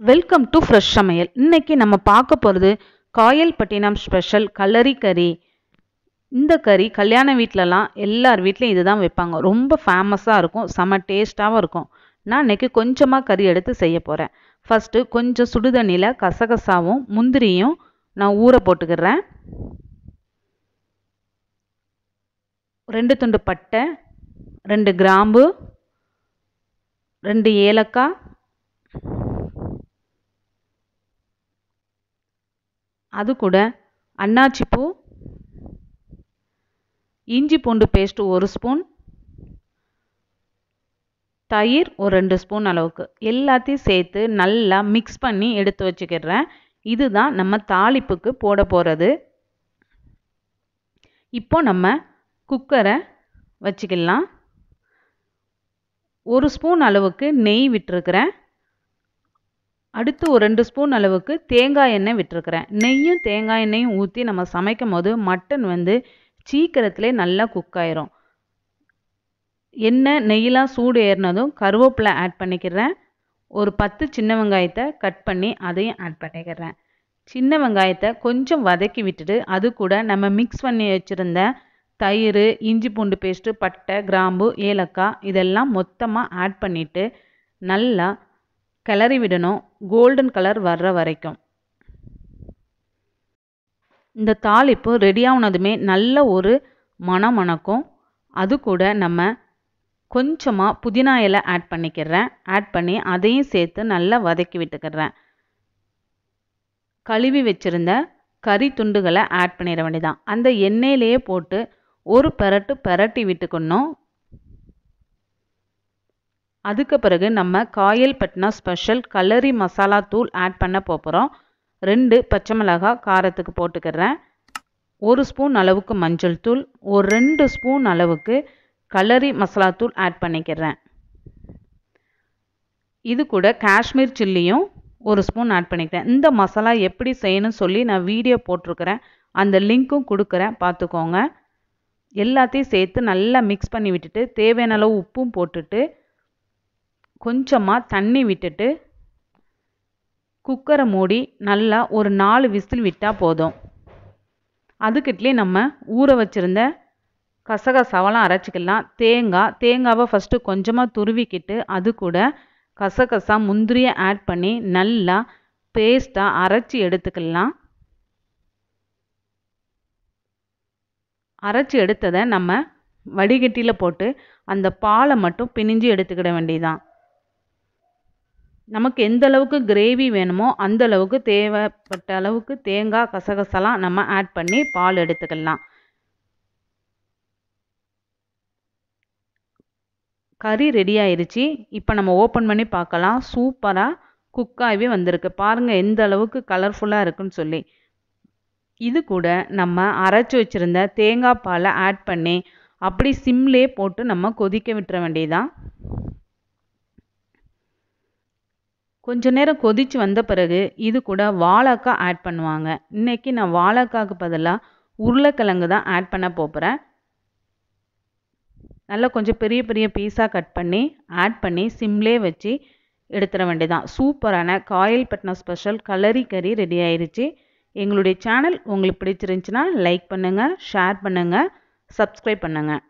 Welcome to fresh சமையல். இன்னைக்கு நம்ம பார்க்க போகிறது காயல்பட்டினம் ஸ்பெஷல் கலரி கறி. இந்த கறி கல்யாண வீட்டிலலாம் எல்லார் வீட்லையும் இதுதான் வைப்பாங்க. ரொம்ப ஃபேமஸாக இருக்கும், செம டேஸ்ட்டாகவும் இருக்கும். நான் இன்னைக்கு கொஞ்சமாக கறி எடுத்து செய்ய போகிறேன். ஃபஸ்ட்டு கொஞ்சம் சுடுதண்ணியில் கசகசாவும் முந்திரியும் நான் ஊற போட்டுக்கிறேன். 2 துண்டு பட்டை, 2 கிராம்பு, 2 ஏலக்காய், அது கூட அன்னாச்சிப்பூ, இஞ்சி பூண்டு பேஸ்ட் 1 ஸ்பூன், தயிர் ஒரு 2 ஸ்பூன் அளவுக்கு எல்லாத்தையும் சேர்த்து நல்லா மிக்ஸ் பண்ணி எடுத்து வச்சுக்கிறேன். இதுதான் நம்ம தாளிப்புக்கு போட போகிறது. இப்போ நம்ம குக்கரை வச்சுக்கலாம். 1 ஸ்பூன் அளவுக்கு நெய் விட்டுருக்கிறேன். அடுத்து ஒரு 2 ஸ்பூன் அளவுக்கு தேங்காய் எண்ணெய் விட்டுருக்கிறேன். நெய்யும் தேங்காய் எண்ணெயும் ஊற்றி நம்ம சமைக்கும் போது மட்டன் சீக்கிரத்திலே நல்லா குக் ஆயிரும். எண்ணெய் நெய்யெலாம் சூடு ஏறினதும் கருவேப்பிலை ஆட் பண்ணிக்கிறேன். ஒரு 10 சின்ன வெங்காயத்தை கட் பண்ணி அதையும் ஆட் பண்ணிக்கிறேன். சின்ன வெங்காயத்தை கொஞ்சம் வதக்கி விட்டுட்டு அது கூட நம்ம மிக்ஸ் பண்ணி வச்சுருந்த தயிர், இஞ்சி பூண்டு பேஸ்ட்டு, பட்டை, கிராம்பு, ஏலக்காய் இதெல்லாம் மொத்தமாக ஆட் பண்ணிவிட்டு நல்லா கிளறி விடணும், கோல்டன் கலர் வர்ற வரைக்கும். இந்த தாளிப்பு ரெடியானதுமே நல்ல ஒரு மணம் மணக்கும். அது கூட நம்ம கொஞ்சமாக புதினா இலை ஆட் பண்ணிக்கிறேன். ஆட் பண்ணி அதையும் சேர்த்து நல்லா வதக்கி விட்டுக்கிறேன். கழுவி வச்சுருந்த கறி துண்டுகளை ஆட் பண்ணிட வேண்டியதான். அந்த எண்ணெயிலேயே போட்டு ஒரு பெரட்டி விட்டுக்கணும். அதுக்கு பிறகு நம்ம காயல்பட்டினம் ஸ்பெஷல் கலரி மசாலா தூள் ஆட் பண்ண போகிறோம். 2 பச்சை மிளகாய் காரத்துக்கு போட்டுக்கிறேன். 1 ஸ்பூன் அளவுக்கு மஞ்சள் தூள், ஒரு 2 ஸ்பூன் அளவுக்கு கலரி மசாலா தூள் ஆட் பண்ணிக்கிறேன். இது கூட காஷ்மீர் சில்லியும் 1 ஸ்பூன் ஆட் பண்ணிக்கிறேன். இந்த மசாலா எப்படி செய்யணும்னு சொல்லி நான் வீடியோ போட்டிருக்கிறேன், அந்த லிங்க்கும் கொடுக்குறேன், பார்த்துக்கோங்க. எல்லாத்தையும் சேர்த்து நல்லா மிக்ஸ் பண்ணி விட்டுட்டு தேவையான அளவு உப்பும் போட்டுட்டு கொஞ்சமாக தண்ணி விட்டுட்டு குக்கரை மூடி நல்லா ஒரு 4 விசில் விட்டால் போதும். அதுக்கிட்டே நம்ம ஊற வச்சுருந்த கசகசாவெல்லாம் அரைச்சிக்கலாம். தேங்காவை ஃபஸ்ட்டு கொஞ்சமாக துருவிக்கிட்டு அது கூட கசகசா முந்திரியை ஆட் பண்ணி நல்லா பேஸ்ட்டாக அரைச்சி எடுத்துக்கலாம். அரைச்சி எடுத்ததை நம்ம வடிகட்டியில் போட்டு அந்த பாலை மட்டும் பிழிஞ்சு எடுத்துக்கிட வேண்டியதான். நமக்கு எந்த அளவுக்கு கிரேவி வேணுமோ அந்த அளவுக்கு தேவைப்பட்ட அளவுக்கு தேங்காய் கசகசாலாம் நம்ம ஆட் பண்ணி பால் எடுத்துக்கலாம். கறி ரெடி ஆயிடுச்சு. இப்போ நம்ம ஓப்பன் பண்ணி பார்க்கலாம். சூப்பராக குக்காகவே வந்திருக்கு. பாருங்கள் எந்த அளவுக்கு கலர்ஃபுல்லாக இருக்குன்னு சொல்லி. இது கூட நம்ம அரைச்சி வச்சுருந்த தேங்காய் பாலை ஆட் பண்ணி அப்படி சிம்லே போட்டு நம்ம கொதிக்க விட்டுற வேண்டியதான். கொஞ்ச நேரம் கொதித்து வந்த பிறகு இது கூட வாழைக்காய் ஆட் பண்ணுவாங்க. இன்றைக்கி நான் வாழைக்காய்க்கு பதிலாக உருளைக்கிழங்கு தான் ஆட் பண்ண போகிறேன். நல்லா கொஞ்சம் பெரிய பெரிய பீஸாக கட் பண்ணி ஆட் பண்ணி சிம்லே வச்சு எடுத்துட வேண்டியதான். சூப்பரான காயல்பட்டினம் ஸ்பெஷல் கலரி கறி ரெடி ஆயிடுச்சு. எங்களுடைய சேனல் உங்களுக்கு பிடிச்சிருந்துச்சுன்னா லைக் பண்ணுங்கள், ஷேர் பண்ணுங்கள், சப்ஸ்கிரைப் பண்ணுங்கள்.